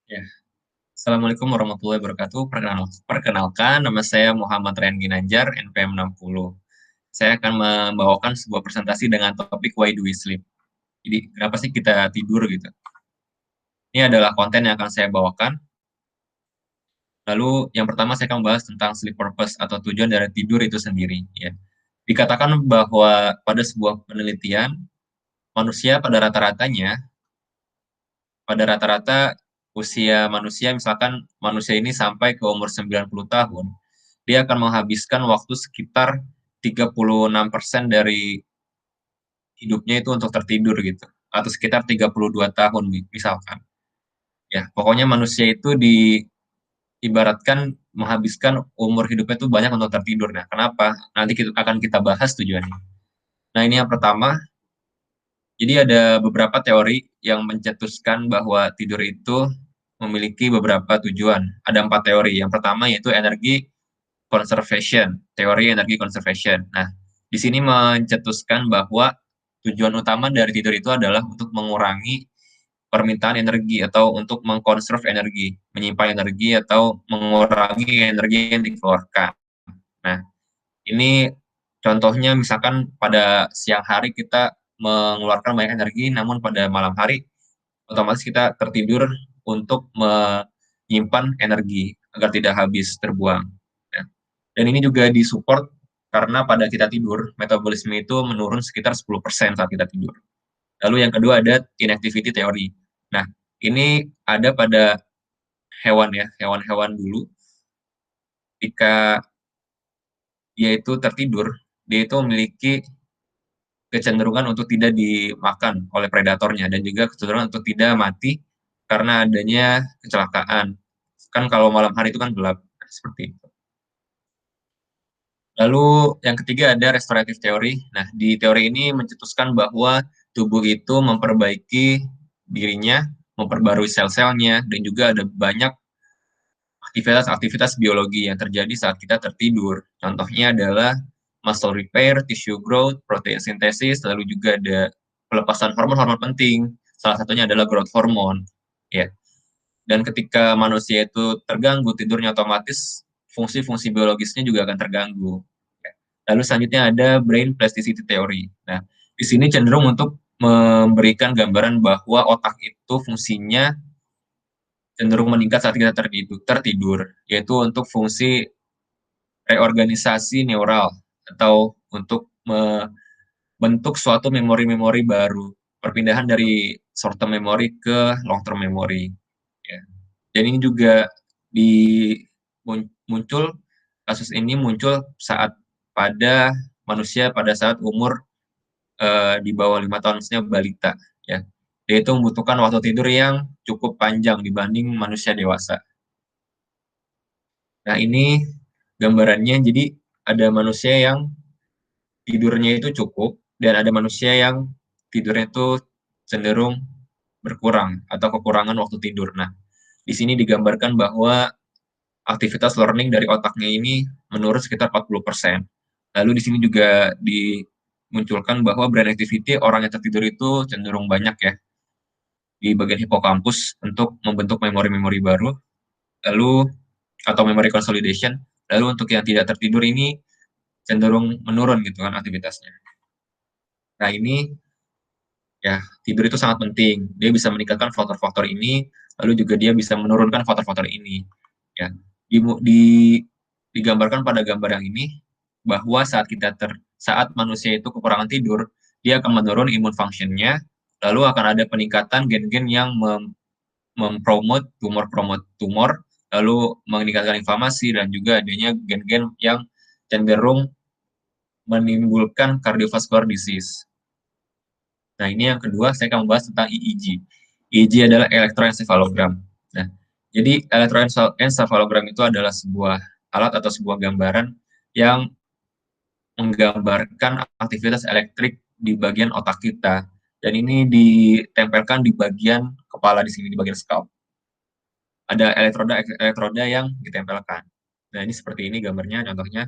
Ya, Assalamualaikum warahmatullahi wabarakatuh. Perkenalkan, nama saya Muhammad Ryan Ginanjar, NPM 60. Saya akan membawakan sebuah presentasi dengan topik Why Do We Sleep? Jadi, kenapa sih kita tidur gitu? Ini adalah konten yang akan saya bawakan. Lalu, yang pertama saya akan membahas tentang sleep purpose atau tujuan dari tidur itu sendiri. Ya. Dikatakan bahwa pada sebuah penelitian, manusia pada rata-rata usia manusia, misalkan manusia ini sampai ke umur 90 tahun, dia akan menghabiskan waktu sekitar 36% dari hidupnya itu untuk tertidur gitu, atau sekitar 32 tahun misalkan. Ya, pokoknya manusia itu diibaratkan menghabiskan umur hidupnya itu banyak untuk tertidur. Nah, kenapa? Nanti akan kita bahas tujuannya. Nah, ini yang pertama. Jadi ada beberapa teori yang mencetuskan bahwa tidur itu memiliki beberapa tujuan. Ada 4 teori. Yang pertama yaitu energi conservation, teori energi conservation. Nah, di sini mencetuskan bahwa tujuan utama dari tidur itu adalah untuk mengurangi permintaan energi atau untuk mengkonserv energi, menyimpan energi atau mengurangi energi yang dikeluarkan. Nah, ini contohnya misalkan pada siang hari kita mengeluarkan banyak energi, namun pada malam hari otomatis kita tertidur untuk menyimpan energi agar tidak habis terbuang. Ya. Dan ini juga disupport karena pada kita tidur, metabolisme itu menurun sekitar 10% saat kita tidur. Lalu yang kedua ada inactivity theory. Nah, ini ada pada hewan ya, hewan-hewan dulu, ketika dia itu tertidur, dia itu memiliki kecenderungan untuk tidak dimakan oleh predatornya dan juga kecenderungan untuk tidak mati karena adanya kecelakaan. Kan kalau malam hari itu kan gelap, seperti itu. Lalu yang ketiga ada restoratif teori. Nah, di teori ini mencetuskan bahwa tubuh itu memperbaiki dirinya, memperbarui sel-selnya, dan juga ada banyak aktivitas-aktivitas biologi yang terjadi saat kita tertidur. Contohnya adalah muscle repair, tissue growth, protein synthesis, lalu juga ada pelepasan hormon-hormon penting. Salah satunya adalah growth hormone. Ya. Dan ketika manusia itu terganggu tidurnya, otomatis fungsi-fungsi biologisnya juga akan terganggu. Ya. Lalu selanjutnya ada brain plasticity theory. Nah, di sini cenderung untuk memberikan gambaran bahwa otak itu fungsinya cenderung meningkat saat kita tertidur, yaitu untuk fungsi reorganisasi neural atau untuk membentuk suatu memori-memori baru, perpindahan dari short term memory ke long term memory. Ya. Dan ini juga di muncul kasus ini muncul saat pada manusia pada saat umur di bawah 5 tahun, maksudnya balita. Ya. Dia itu membutuhkan waktu tidur yang cukup panjang dibanding manusia dewasa. Nah, ini gambarannya, jadi ada manusia yang tidurnya itu cukup, dan ada manusia yang tidurnya itu cenderung berkurang atau kekurangan waktu tidur. Nah, di sini digambarkan bahwa aktivitas learning dari otaknya ini menurun sekitar 40%. Lalu di sini juga dimunculkan bahwa brain activity orang yang tertidur itu cenderung banyak ya di bagian hipokampus untuk membentuk memori-memori baru, lalu atau memory consolidation. Lalu untuk yang tidak tertidur ini cenderung menurun gitu kan aktivitasnya. Nah, ini ya, tidur itu sangat penting. Dia bisa meningkatkan faktor-faktor ini, lalu juga dia bisa menurunkan faktor-faktor ini. Ya, di, di, digambarkan pada gambar yang ini bahwa saat manusia itu kekurangan tidur, dia akan menurun imun functionnya, lalu akan ada peningkatan gen-gen yang mempromot tumor, lalu meningkatkan inflamasi dan juga adanya gen-gen yang cenderung menimbulkan cardiovascular disease. Nah, ini yang kedua, saya akan membahas tentang EEG. EEG adalah elektroencephalogram. Nah, jadi elektroencephalogram itu adalah sebuah alat atau sebuah gambaran yang menggambarkan aktivitas elektrik di bagian otak kita. Dan ini ditempelkan di bagian kepala di sini, di bagian scalp. Ada elektroda yang ditempelkan. Nah, ini seperti ini gambarnya, contohnya.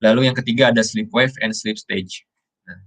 Lalu yang ketiga ada sleep wave and sleep stage. Nah,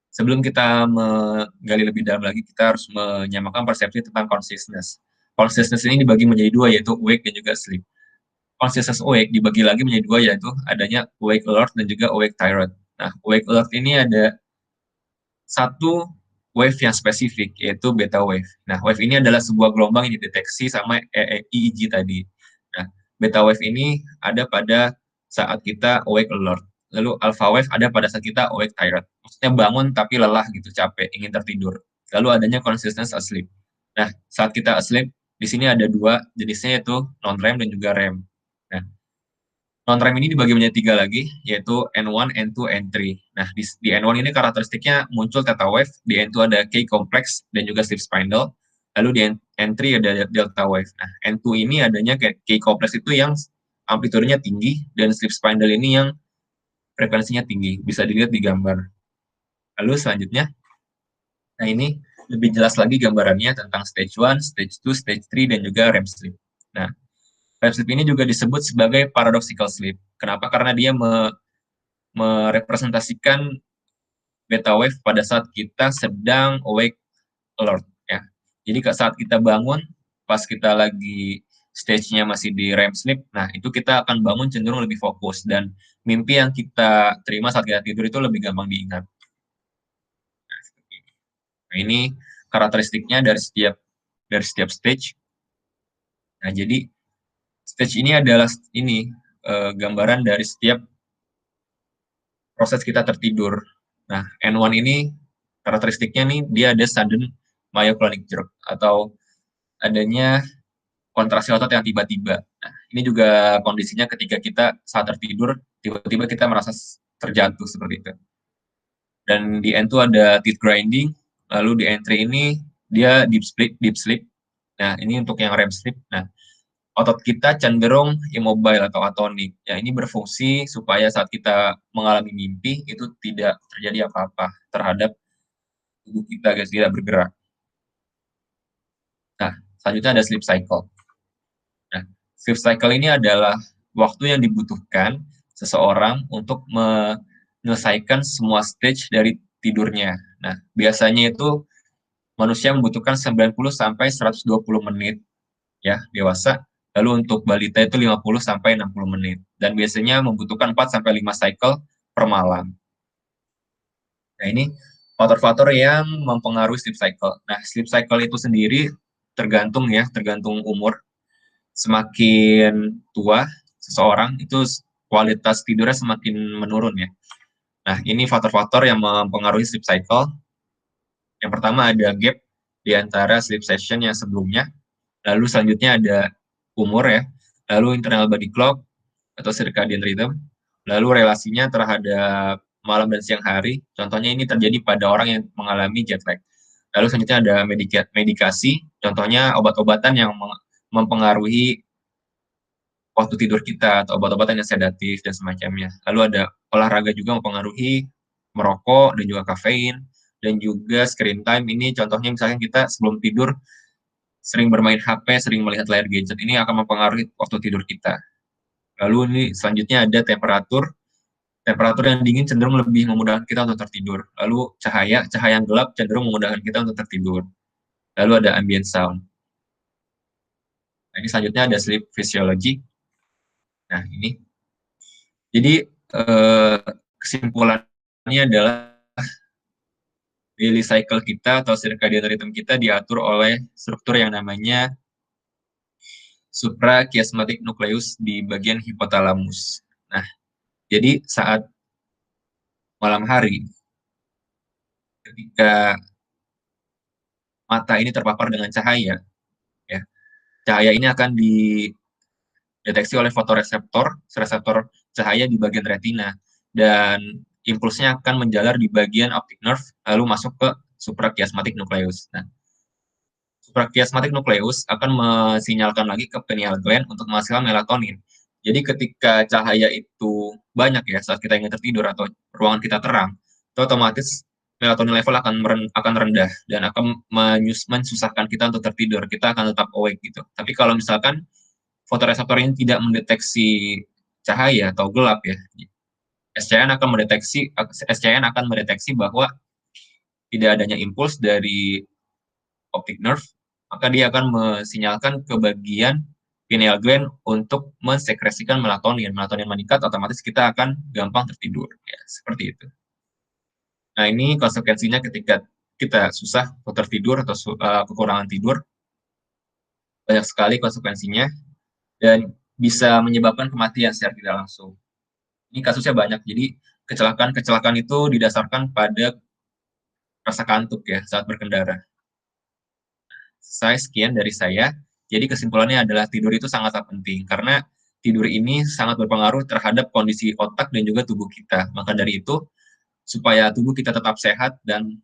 sebelum kita menggali lebih dalam lagi, kita harus menyamakan persepsi tentang consciousness. consciousness ini dibagi menjadi dua, yaitu awake dan juga sleep. Consciousness awake dibagi lagi menjadi dua, yaitu adanya awake alert dan juga awake tired. Nah, awake alert ini ada satu wave yang spesifik, yaitu beta wave. Nah, wave ini adalah sebuah gelombang yang dideteksi sama EEG tadi. Nah, beta wave ini ada pada saat kita awake alert. Lalu alpha wave ada pada saat kita awake tired. Maksudnya bangun tapi lelah gitu, capek, ingin tertidur. Lalu adanya consciousness asleep. Nah, saat kita asleep, di sini ada dua jenisnya, yaitu non-REM dan juga REM. Nah, non-REM ini dibagi menjadi tiga lagi, yaitu N1, N2, N3. Nah, di N1 ini karakteristiknya muncul theta wave, di N2 ada K complex dan juga sleep spindle, lalu di N3 ada delta wave. Nah, N2 ini adanya K complex itu yang amplitudenya tinggi, dan sleep spindle ini yang frekuensinya tinggi. Bisa dilihat di gambar. Lalu selanjutnya, nah ini lebih jelas lagi gambarannya tentang stage 1, stage 2, stage 3, dan juga REM sleep. Nah, REM sleep ini juga disebut sebagai paradoxical sleep. Kenapa? Karena dia merepresentasikan beta wave pada saat kita sedang awake alert, ya. Jadi saat kita bangun, pas kita lagi stage-nya masih di REM sleep, nah itu kita akan bangun cenderung lebih fokus, dan mimpi yang kita terima saat kita tidur itu lebih gampang diingat. Nah, ini karakteristiknya dari setiap stage. Nah, jadi stage ini adalah gambaran dari setiap proses kita tertidur. Nah, N1 ini karakteristiknya nih, dia ada sudden myoclonic jerk, atau adanya kontraksi otot yang tiba-tiba. Nah, ini juga kondisinya ketika kita saat tertidur, tiba-tiba kita merasa terjatuh seperti itu. Dan di N2 ada teeth grinding, lalu di N3 ini dia deep sleep. Nah, ini untuk yang REM sleep. Nah, otot kita cenderung immobile atau atonik. Ya, ini berfungsi supaya saat kita mengalami mimpi, itu tidak terjadi apa-apa terhadap tubuh kita, guys, tidak bergerak. Nah, selanjutnya ada sleep cycle. Nah, sleep cycle ini adalah waktu yang dibutuhkan seseorang untuk menyelesaikan semua stage dari tidurnya. Nah, biasanya itu manusia membutuhkan 90 sampai 120 menit, ya, dewasa. Lalu untuk balita itu 50 sampai 60 menit. Dan biasanya membutuhkan 4 sampai 5 cycle per malam. Nah, ini faktor-faktor yang mempengaruhi sleep cycle. Nah, sleep cycle itu sendiri tergantung umur. Semakin tua seseorang, itu kualitas tidurnya semakin menurun, ya. Nah, ini faktor-faktor yang mempengaruhi sleep cycle. Yang pertama ada gap di antara sleep session yang sebelumnya. Lalu selanjutnya ada umur, ya. Lalu internal body clock atau circadian rhythm. Lalu relasinya terhadap malam dan siang hari. Contohnya ini terjadi pada orang yang mengalami jet lag. Lalu selanjutnya ada medikasi. Contohnya obat-obatan yang mempengaruhi waktu tidur kita, atau obat-obatan yang sedatif dan semacamnya. Lalu ada olahraga juga mempengaruhi, merokok dan juga kafein, dan juga screen time. Ini contohnya misalnya kita sebelum tidur sering bermain HP, sering melihat layar gadget, ini akan mempengaruhi waktu tidur kita. Lalu ini selanjutnya ada temperatur. Temperatur yang dingin cenderung lebih memudahkan kita untuk tertidur. Lalu cahaya yang gelap cenderung memudahkan kita untuk tertidur. Lalu ada ambient sound. Nah, ini selanjutnya ada sleep physiology. Nah, ini. Jadi, kesimpulannya adalah daily cycle kita atau circadian rhythm kita diatur oleh struktur yang namanya suprachiasmatic nucleus di bagian hipotalamus. Nah, jadi saat malam hari, ketika mata ini terpapar dengan cahaya, ya, cahaya ini akan dideteksi oleh fotoreseptor, reseptor cahaya di bagian retina, dan impulsnya akan menjalar di bagian optic nerve, lalu masuk ke suprachiasmatic nucleus. Nah, suprachiasmatic nucleus akan mesinyalkan lagi ke pineal gland untuk menghasilkan melatonin. Jadi ketika cahaya itu banyak, ya, saat kita ingin tertidur atau ruangan kita terang, itu otomatis melatonin level akan rendah dan akan mensusahkan kita untuk tertidur. Kita akan tetap awake gitu. Tapi kalau misalkan fotoreseptor ini tidak mendeteksi cahaya atau gelap, ya, SCN akan mendeteksi bahwa tidak adanya impuls dari optic nerve, maka dia akan mesinyalkan ke bagian pineal gland untuk mensekresikan melatonin. Melatonin meningkat, otomatis kita akan gampang tertidur, ya, seperti itu. Nah, ini konsekuensinya ketika kita susah untuk tertidur atau kekurangan tidur, banyak sekali konsekuensinya, dan bisa menyebabkan kematian secara tidak langsung. Ini kasusnya banyak, jadi kecelakaan-kecelakaan itu didasarkan pada rasa kantuk ya, saat berkendara. Sekian dari saya. Jadi kesimpulannya adalah tidur itu sangatlah penting, karena tidur ini sangat berpengaruh terhadap kondisi otak dan juga tubuh kita. Maka dari itu, supaya tubuh kita tetap sehat dan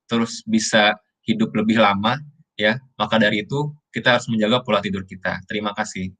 terus bisa hidup lebih lama, ya, maka dari itu kita harus menjaga pola tidur kita. Terima kasih.